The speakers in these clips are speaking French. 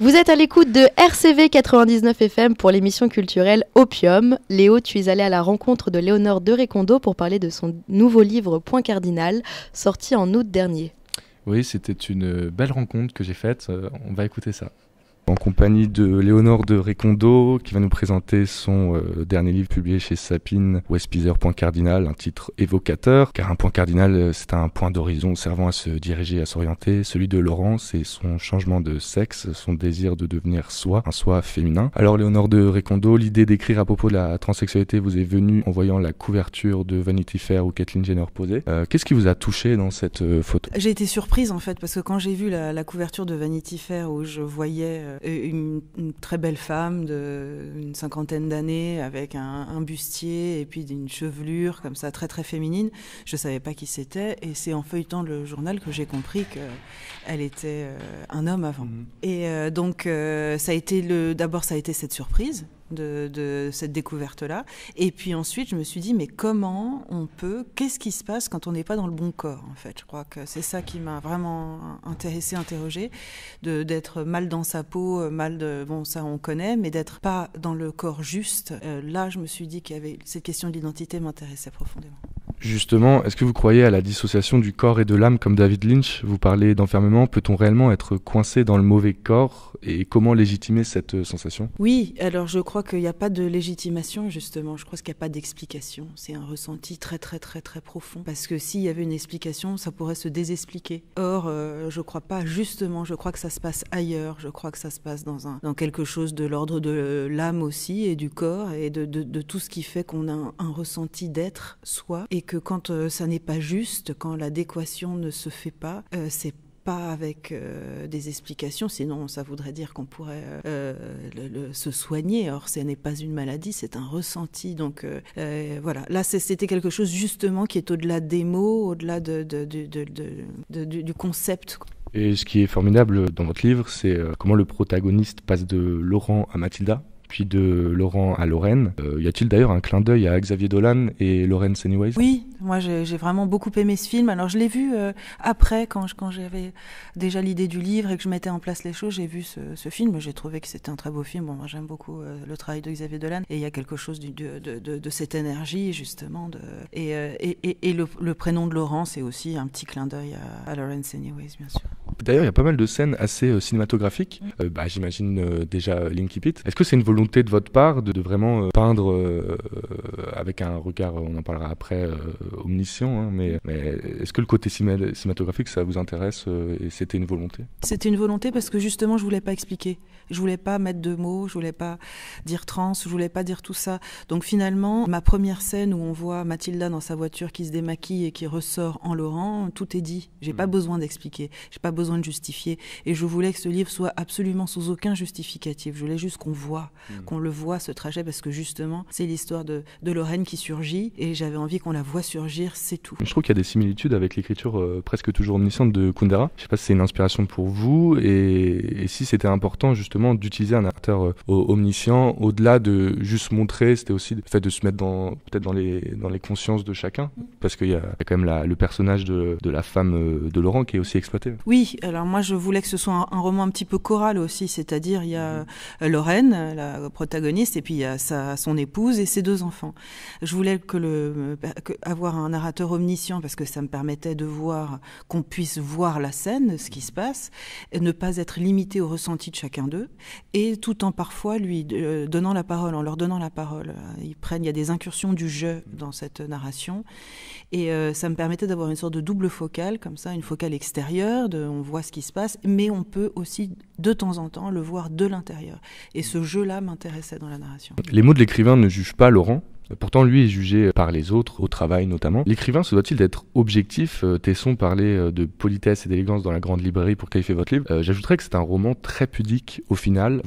Vous êtes à l'écoute de RCV 99 FM pour l'émission culturelle Opium. Léo, tu es allé à la rencontre de Léonore de Recondo pour parler de son nouveau livre Point Cardinal, sorti en août dernier. Oui, c'était une belle rencontre que j'ai faite. On va écouter ça. En compagnie de Léonore de Recondo, qui va nous présenter son dernier livre publié chez Sapin, Westpizer Point Cardinal, un titre évocateur, car un point cardinal, c'est un point d'horizon servant à se diriger, à s'orienter. Celui de Laurent, c'est son changement de sexe, son désir de devenir soi, un soi féminin. Alors Léonore de Recondo, l'idée d'écrire à propos de la transsexualité vous est venue en voyant la couverture de Vanity Fair où Caitlyn Jenner posait. Qu'est-ce qui vous a touché dans cette photo ? J'ai été surprise en fait, parce que quand j'ai vu la couverture de Vanity Fair où je voyais une très belle femme d'une cinquantaine d'années avec un bustier et puis une chevelure comme ça très très féminine, je savais pas qui c'était, et c'est en feuilletant le journal que j'ai compris qu'elle était un homme avant. Et donc ça a été cette surprise de cette découverte-là. Et puis ensuite, je me suis dit, mais qu'est-ce qui se passe quand on n'est pas dans le bon corps, en fait ? Je crois que c'est ça qui m'a vraiment interrogée, d'être mal dans sa peau, ça on connaît, mais d'être pas dans le corps juste. Là, je me suis dit cette question de l'identité m'intéressait profondément. Justement, est-ce que vous croyez à la dissociation du corps et de l'âme comme David Lynch ? Vous parlez d'enfermement, peut-on réellement être coincé dans le mauvais corps ? Et comment légitimer cette sensation ? Oui, alors je crois qu'il n'y a pas de légitimation, justement. Je crois qu'il n'y a pas d'explication. C'est un ressenti très, très, très, très profond. Parce que s'il y avait une explication, ça pourrait se désexpliquer. Or, je ne crois pas, justement. Je crois que ça se passe ailleurs. Je crois que ça se passe dans quelque chose de l'ordre de l'âme aussi, et du corps, et de tout ce qui fait qu'on a un ressenti d'être soi. Et que quand ça n'est pas juste, quand l'adéquation ne se fait pas, c'est pas avec des explications, sinon ça voudrait dire qu'on pourrait se soigner. Or, ce n'est pas une maladie, c'est un ressenti. Donc voilà, là c'était quelque chose justement qui est au-delà des mots, au-delà du concept. Et ce qui est formidable dans votre livre, c'est comment le protagoniste passe de Laurent à Mathilda, puis de Laurent à Lorraine. Y a-t-il d'ailleurs un clin d'œil à Xavier Dolan et Lawrence Anyways ? Oui, moi j'ai vraiment beaucoup aimé ce film. Alors je l'ai vu après, quand j'avais déjà l'idée du livre et que je mettais en place les choses, j'ai vu ce film. J'ai trouvé que c'était un très beau film. Bon, moi j'aime beaucoup le travail de Xavier Dolan, et il y a quelque chose de cette énergie justement. Et le prénom de Laurent, c'est aussi un petit clin d'œil à Lawrence Anyways, bien sûr. D'ailleurs, il y a pas mal de scènes assez cinématographiques. J'imagine déjà Linky Pit. Est-ce que c'est une volonté de votre part de vraiment peindre avec un regard, on en parlera après, omniscient, hein, mais est-ce que le côté cinématographique, ça vous intéresse et c'était une volonté ? C'était une volonté parce que justement, je voulais pas expliquer. Je voulais pas mettre de mots, je voulais pas dire trans, je voulais pas dire tout ça. Donc finalement, ma première scène où on voit Mathilda dans sa voiture qui se démaquille et qui ressort en Laurent, tout est dit. J'ai pas besoin d'expliquer, j'ai pas besoin de justifier. Et je voulais que ce livre soit absolument sous aucun justificatif. Je voulais juste qu'on le voit, ce trajet, parce que justement, c'est l'histoire de Lorraine qui surgit, et j'avais envie qu'on la voie surgir, c'est tout. Je trouve qu'il y a des similitudes avec l'écriture presque toujours omnisciente de Kundera. Je sais pas si c'est une inspiration pour vous, et si c'était important justement d'utiliser un narrateur omniscient, au-delà de juste montrer, c'était aussi le fait de se mettre peut-être dans les consciences de chacun, parce qu'il y a quand même le personnage de la femme de Laurent qui est aussi exploité. Oui, alors moi je voulais que ce soit un roman un petit peu choral aussi, c'est-à-dire il y a Lorraine, la protagoniste, et puis il y a son épouse et ses 2 enfants. Je voulais avoir un narrateur omniscient parce que ça me permettait qu'on puisse voir la scène, ce qui se passe, et ne pas être limité au ressenti de chacun d'eux, et tout en parfois en leur donnant la parole. Il y a des incursions du jeu dans cette narration, et ça me permettait d'avoir une sorte de double focale, comme ça, une focale extérieure, on voit ce qui se passe, mais on peut aussi de temps en temps le voir de l'intérieur. Et ce jeu-là m'intéressait dans la narration. Les mots de l'écrivain ne jugent pas Laurent. Pourtant, lui est jugé par les autres, au travail notamment. L'écrivain se doit-il d'être objectif ? Tesson parlait de politesse et d'élégance dans la grande librairie pour qualifier votre livre. J'ajouterais que c'est un roman très pudique au final.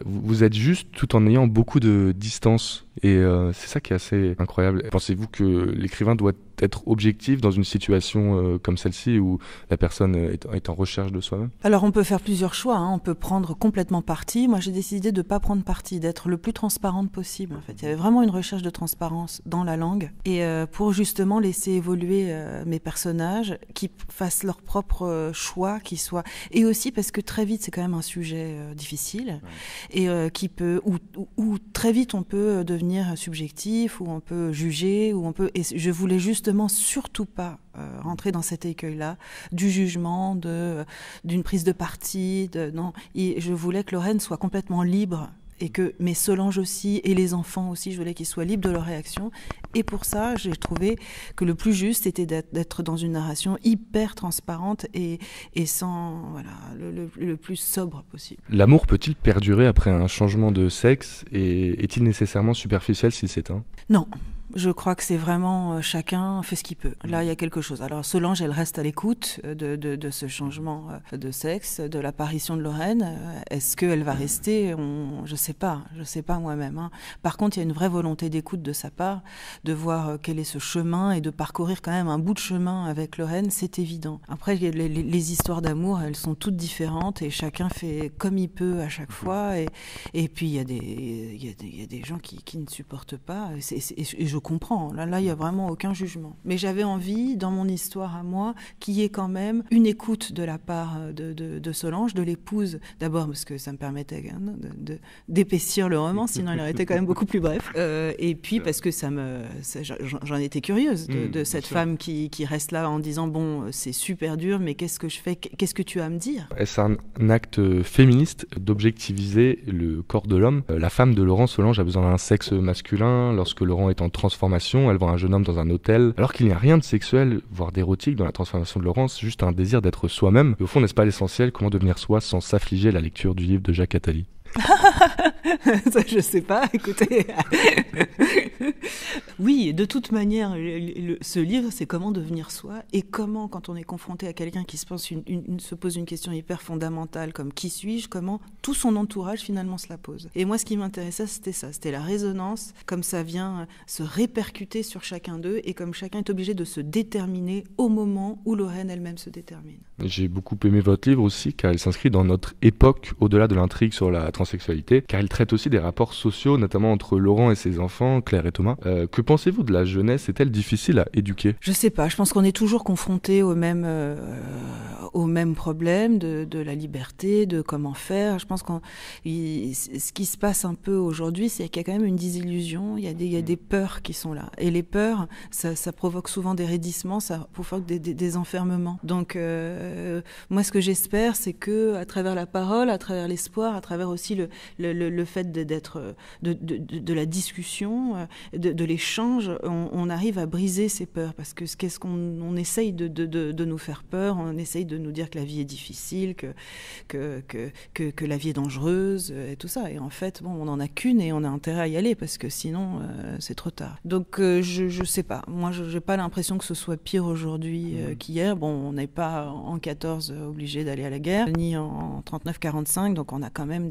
Vous êtes juste tout en ayant beaucoup de distance Et c'est ça qui est assez incroyable. Pensez-vous que l'écrivain doit être objectif dans une situation comme celle-ci où la personne est en recherche de soi-même? Alors on peut faire plusieurs choix, hein. On peut prendre complètement parti. Moi j'ai décidé de ne pas prendre parti, d'être le plus transparente possible. En fait, il y avait vraiment une recherche de transparence dans la langue et pour justement laisser évoluer mes personnages, qui fassent leur propre choix, qui soient, et aussi parce que très vite c'est quand même un sujet difficile et qui peut où très vite on peut devenir subjectif, où on peut juger, où on peut. Et je voulais justement surtout pas rentrer dans cet écueil-là du jugement, d'une prise de parti. Non, et je voulais que Lorraine soit complètement libre. Et que mes Solange aussi, et les enfants aussi, je voulais qu'ils soient libres de leur réaction. Et pour ça, j'ai trouvé que le plus juste était d'être dans une narration hyper transparente et sans, voilà, le plus sobre possible. L'amour peut-il perdurer après un changement de sexe et est-il nécessairement superficiel s'il s'éteint? Non. Je crois que c'est vraiment chacun fait ce qu'il peut. Là, il y a quelque chose. Alors Solange, elle reste à l'écoute de ce changement de sexe, de l'apparition de Lorraine. Est-ce qu'elle va rester? Je sais pas moi-même. Hein. Par contre, il y a une vraie volonté d'écoute de sa part, de voir quel est ce chemin et de parcourir quand même un bout de chemin avec Lorraine, c'est évident. Après, les histoires d'amour, elles sont toutes différentes et chacun fait comme il peut à chaque fois. Et puis, il y a des gens qui ne supportent pas. Et je comprends. Là, il n'y a vraiment aucun jugement. Mais j'avais envie, dans mon histoire à moi, qu'il y ait quand même une écoute de la part de Solange, de l'épouse. D'abord, parce que ça me permettait d'épaissir le roman, sinon il aurait été quand même beaucoup plus bref. Et puis, parce que j'en étais curieuse de cette femme qui reste là en disant, bon, c'est super dur, mais qu'est-ce que je fais? Qu'est-ce que tu as à me dire? Est-ce un acte féministe d'objectiviser le corps de l'homme? La femme de Laurent Solange a besoin d'un sexe masculin. Lorsque Laurent est en transformation, elle voit un jeune homme dans un hôtel, alors qu'il n'y a rien de sexuel, voire d'érotique dans la transformation de Laurent, c'est juste un désir d'être soi-même. Et au fond, n'est-ce pas l'essentiel? Comment devenir soi sans s'affliger à la lecture du livre de Jacques Attali? Ça, je sais pas, écoutez. Oui, de toute manière, ce livre, c'est comment devenir soi et comment, quand on est confronté à quelqu'un qui se pose une question hyper fondamentale comme qui suis-je, comment tout son entourage finalement se la pose. Et moi, ce qui m'intéressait, c'était ça, c'était la résonance, comme ça vient se répercuter sur chacun d'eux et comme chacun est obligé de se déterminer au moment où Lorraine elle-même se détermine. J'ai beaucoup aimé votre livre aussi, car il s'inscrit dans notre époque, au-delà de l'intrigue sur la transsexualité, car il traite aussi des rapports sociaux, notamment entre Laurent et ses enfants, Claire et Thomas. Que pensez-vous de la jeunesse? Est-elle difficile à éduquer? Je sais pas, je pense qu'on est toujours confronté au même problème de la liberté, de comment faire. Je pense ce qui se passe un peu aujourd'hui, c'est qu'il y a quand même une désillusion, il y a des peurs qui sont là. Et les peurs, ça provoque souvent des raidissements, ça provoque des enfermements. Donc moi, ce que j'espère, c'est que à travers la parole, à travers l'espoir, à travers aussi le fait de la discussion, de l'échange, on arrive à briser ces peurs. Parce que qu'est-ce qu'on essaye de nous faire peur, on essaye de nous dire que la vie est difficile, que la vie est dangereuse, et tout ça. Et en fait, bon, on n'en a qu'une et on a intérêt à y aller parce que sinon, c'est trop tard. Donc, je sais pas. Moi, je n'ai pas l'impression que ce soit pire aujourd'hui qu'hier. Bon, on n'est pas en 14 obligé d'aller à la guerre, ni en 39-45, donc on a quand même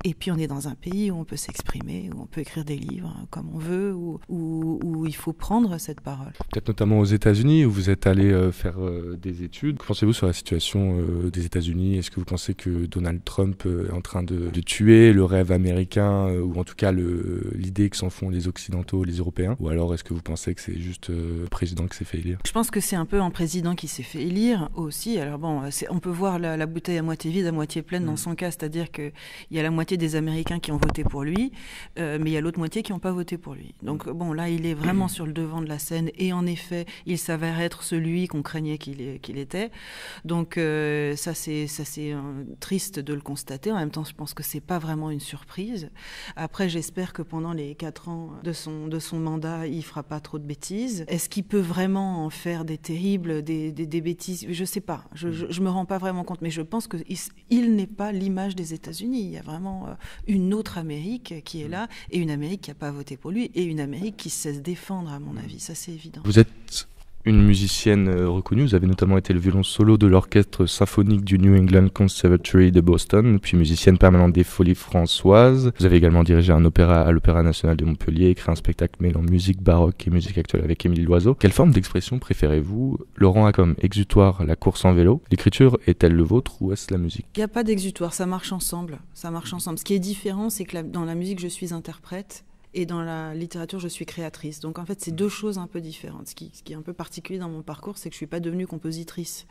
Et puis on est dans un pays où on peut s'exprimer, où on peut écrire des livres comme on veut, où il faut prendre cette parole. Peut-être notamment aux États-Unis, où vous êtes allé faire des études. Que pensez-vous sur la situation des États-Unis? Est-ce que vous pensez que Donald Trump est en train de tuer le rêve américain, ou en tout cas l'idée que s'en font les Occidentaux, les Européens? Ou alors est-ce que vous pensez que c'est juste le président qui s'est fait élire? Je pense que c'est un peu un président qui s'est fait élire aussi. Alors bon, on peut voir la bouteille à moitié vide, à moitié pleine dans son cas, c'est-à-dire qu'il y a la moitié des Américains qui ont voté pour lui, mais il y a l'autre moitié qui n'ont pas voté pour lui. Donc bon, là, il est vraiment sur le devant de la scène et en effet, il s'avère être celui qu'on craignait qu'il était. Donc ça c'est triste de le constater. En même temps, je pense que c'est pas vraiment une surprise. Après, j'espère que pendant les 4 ans de son mandat, il fera pas trop de bêtises. Est-ce qu'il peut vraiment en faire des terribles, des bêtises? Je sais pas. Je me rends pas vraiment compte, mais je pense que il n'est pas l'image des États-Unis. Il y a vraiment une autre Amérique qui est là, et une Amérique qui n'a pas voté pour lui, et une Amérique qui sait se défendre, à mon avis. Ça, c'est évident. Vous êtes une musicienne reconnue. Vous avez notamment été le violon solo de l'orchestre symphonique du New England Conservatory de Boston, puis musicienne permanente des Folies Françoises. Vous avez également dirigé un opéra à l'Opéra National de Montpellier, écrit un spectacle mêlant musique baroque et musique actuelle avec Émilie Loiseau. Quelle forme d'expression préférez-vous? Laurent a comme exutoire la course en vélo. L'écriture est-elle le vôtre ou est-ce la musique? Il n'y a pas d'exutoire, ça marche ensemble. Ça marche ensemble. Ce qui est différent, c'est que dans la musique, je suis interprète. Et dans la littérature, je suis créatrice. Donc en fait, c'est deux choses un peu différentes. Ce qui est un peu particulier dans mon parcours, c'est que je ne suis pas devenue compositrice.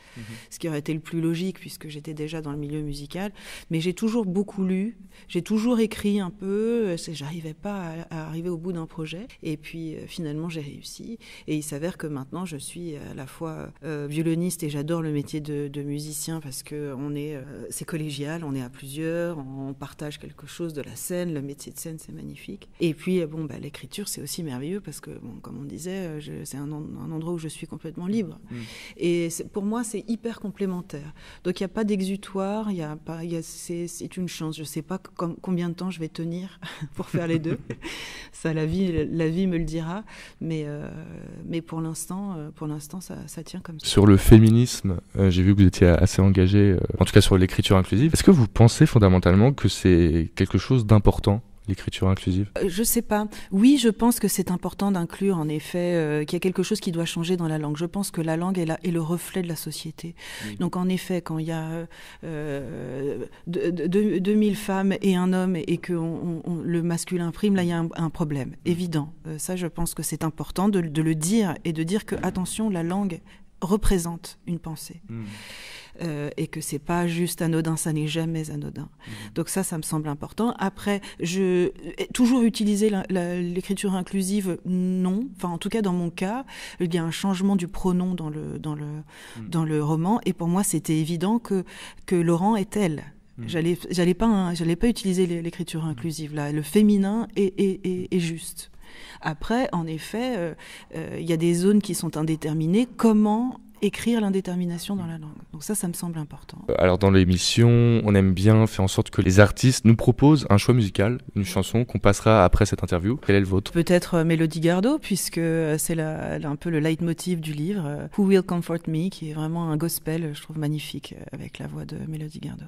Ce qui aurait été le plus logique, puisque j'étais déjà dans le milieu musical. Mais j'ai toujours beaucoup lu, j'ai toujours écrit un peu. J'arrivais pas à arriver au bout d'un projet. Et puis finalement, j'ai réussi. Et il s'avère que maintenant, je suis à la fois violoniste et j'adore le métier de musicien parce que c'est collégial, on est à plusieurs, on partage quelque chose de la scène. Le métier de scène, c'est magnifique. Et puis, l'écriture, c'est aussi merveilleux parce que, comme on disait, c'est un endroit où je suis complètement libre. Et pour moi, c'est hyper complémentaire. Donc, il n'y a pas d'exutoire, c'est une chance. Je ne sais pas combien de temps je vais tenir pour faire les deux. Ça, la vie me le dira. Mais pour l'instant, ça tient comme ça. Sur le féminisme, j'ai vu que vous étiez assez engagé, en tout cas sur l'écriture inclusive. Est-ce que vous pensez fondamentalement que c'est quelque chose d'important, l'écriture inclusive? Je sais pas. Oui, je pense que c'est important d'inclure, en effet, qu'il y a quelque chose qui doit changer dans la langue. Je pense que la langue est le reflet de la société. Oui. Donc, en effet, quand il y a 2000 femmes et un homme et que le masculin prime, là, il y a un problème évident. Ça, je pense que c'est important de le dire et de dire que, attention, la langue représente une pensée. Et que c'est pas juste anodin, ça n'est jamais anodin. Donc ça me semble important. Après, toujours utiliser l'écriture inclusive, non. Enfin, en tout cas, dans mon cas, il y a un changement du pronom dans le roman, et pour moi, c'était évident que Laurent est elle. J'allais pas utiliser l'écriture inclusive là. Le féminin est juste. Après, en effet, il y a des zones qui sont indéterminées. Comment écrire l'indétermination dans la langue. Donc ça me semble important. Alors dans l'émission, on aime bien faire en sorte que les artistes nous proposent un choix musical, une chanson qu'on passera après cette interview. Quel est le vôtre? Peut-être Mélodie Gardot, puisque c'est un peu le leitmotiv du livre, Who Will Comfort Me, qui est vraiment un gospel, je trouve magnifique, avec la voix de Mélodie Gardot.